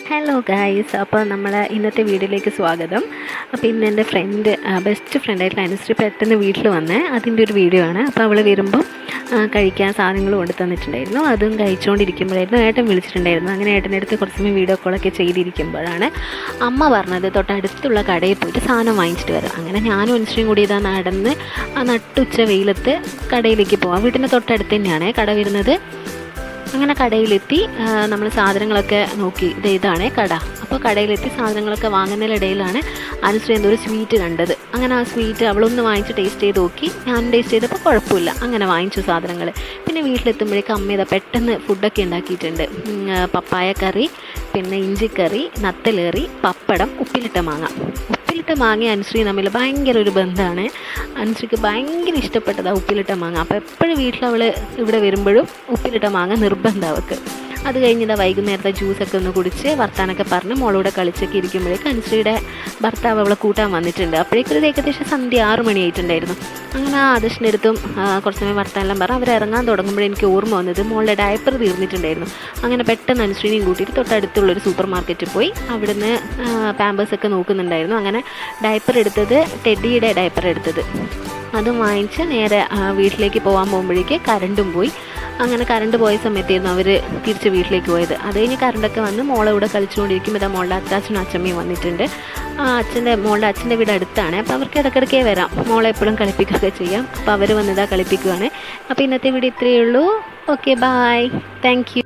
Hello guys, അപ്പോൾ നമ്മൾ ഇന്നത്തെ വീഡിയോയിലേക്ക് സ്വാഗതം. അപ്പോൾ ഇന്ന് എൻ്റെ ബെസ്റ്റ് ഫ്രണ്ടായിട്ടുള്ള അനുശ്രീ പെട്ടെന്ന് വീട്ടിൽ വന്നേ, അതിൻ്റെ ഒരു വീഡിയോ ആണ്. അപ്പോൾ അവൾ വരുമ്പം കഴിക്കാൻ സാധനങ്ങൾ കൊണ്ടു തന്നിട്ടുണ്ടായിരുന്നു. അതും കഴിച്ചുകൊണ്ടിരിക്കുമ്പോഴായിരുന്നു ഏട്ടൻ വിളിച്ചിട്ടുണ്ടായിരുന്നു. അങ്ങനെ ഏട്ടൻ്റെ അടുത്ത് കുറച്ച് സമയം വീഡിയോ കോളൊക്കെ ചെയ്തിരിക്കുമ്പോഴാണ് അമ്മ പറഞ്ഞത് തൊട്ടടുത്തുള്ള കടയിൽ പോയിട്ട് സാധനം വാങ്ങിച്ചിട്ട് വരാം. അങ്ങനെ ഞാനും അനുശ്രീയും കൂടി ഇതാ നടന്ന് ആ നട്ടുച്ച വെയിലത്ത് കടയിലേക്ക് പോകാം. വീട്ടിൻ്റെ തൊട്ടടുത്ത് തന്നെയാണ് കട വരുന്നത്. അങ്ങനെ കടയിലെത്തി നമ്മൾ സാധനങ്ങളൊക്കെ നോക്കി, ഇതാണ് കട. അപ്പോൾ കടയിലെത്തി സാധനങ്ങളൊക്കെ വാങ്ങുന്നതിനിടയിലാണ് അനുശ്രീ എന്തോ ഒരു സ്വീറ്റ് കണ്ടത്. അങ്ങനെ ആ സ്വീറ്റ് അവളൊന്ന് വാങ്ങിച്ച് ടേസ്റ്റ് ചെയ്ത് നോക്കി. ഞാൻ ടേസ്റ്റ് ചെയ്തപ്പോൾ കുഴപ്പമില്ല, അങ്ങനെ വാങ്ങിച്ചു സാധനങ്ങൾ. പിന്നെ വീട്ടിലെത്തുമ്പോഴേക്കും അമ്മ ഇതാ പെട്ടെന്ന് ഫുഡൊക്കെ ഉണ്ടാക്കിയിട്ടുണ്ട്. പപ്പായ കറി, പിന്നെ ഇഞ്ചിക്കറി, നത്തലേറി, പപ്പടം, ഉപ്പിലിട്ട മാങ്ങ അനുശ്രീ തമ്മിൽ ഭയങ്കര ഒരു ബന്ധമാണ്. അനുശ്രീക്ക് ഭയങ്കര ഇഷ്ടപ്പെട്ടതാണ് ഉപ്പിലിട്ട മാങ്ങ. അപ്പോൾ എപ്പോഴും വീട്ടിലവൾ ഇവിടെ വരുമ്പോഴും ഉപ്പിലിട്ട മാങ്ങ നിർബന്ധം അവൾക്ക്. അത് കഴിഞ്ഞിട്ട് വൈകുന്നേരത്തെ ജ്യൂസൊക്കെ ഒന്ന് കുടിച്ച് വർത്താനൊക്കെ പറഞ്ഞ് മോളൂടെ കളിച്ചൊക്കെ ഇരിക്കുമ്പോഴേക്കും അനുശ്രീയുടെ ഭർത്താവ് അവളെ കൂട്ടാൻ വന്നിട്ടുണ്ട്. അപ്പോഴേക്കൊരു ഏകദേശം സന്ധ്യ 6 മണിയായിട്ടുണ്ടായിരുന്നു. അങ്ങനെ ആ ആദർശിൻ്റെ അടുത്തും കുറച്ച് സമയം വർത്താനെല്ലാം പറഞ്ഞ് അവരിറങ്ങാൻ തുടങ്ങുമ്പോഴേ എനിക്ക് ഓർമ്മ വന്നത് മോളുടെ ഡയപ്പർ തീർന്നിട്ടുണ്ടായിരുന്നു. അങ്ങനെ പെട്ടെന്ന് അനുശ്രീനെയും കൂട്ടിയിട്ട് തൊട്ടടുത്തുള്ളൊരു സൂപ്പർ മാർക്കറ്റിൽ പോയി അവിടുന്ന് പാമ്പേഴ്സൊക്കെ നോക്കുന്നുണ്ടായിരുന്നു. അങ്ങനെ ഡയപ്പർ എടുത്തത് ടെഡിയുടെ ഡയപ്പർ എടുത്തത്, അതും വാങ്ങിച്ച് നേരെ വീട്ടിലേക്ക് പോകാൻ പോകുമ്പോഴേക്ക് കറണ്ടും പോയി. അങ്ങനെ കറണ്ട് പോയ സമയത്തായിരുന്നു അവർ തിരിച്ച് വീട്ടിലേക്ക് പോയത്. അത് കഴിഞ്ഞ് കറണ്ടൊക്കെ വന്ന് മോളെ ഇവിടെ കളിച്ചുകൊണ്ടിരിക്കും. ഇതാ മോളുടെ അച്ചാച്ചനും അച്ചമ്മയും വന്നിട്ടുണ്ട്. മോളുടെ അച്ഛൻ്റെ വീട് അടുത്താണ്. അപ്പോൾ അവർക്ക് ഇടയ്ക്കിടയ്ക്കേ വരാം, മോളെ എപ്പോഴും കളിപ്പിക്കുകയൊക്കെ ചെയ്യാം. അപ്പോൾ അവർ വന്നിതാ കളിപ്പിക്കുകയാണ്. അപ്പോൾ ഇന്നത്തെ വീഡിയോ ഇത്രയേ ഉള്ളൂ. Okay, bye, thank U.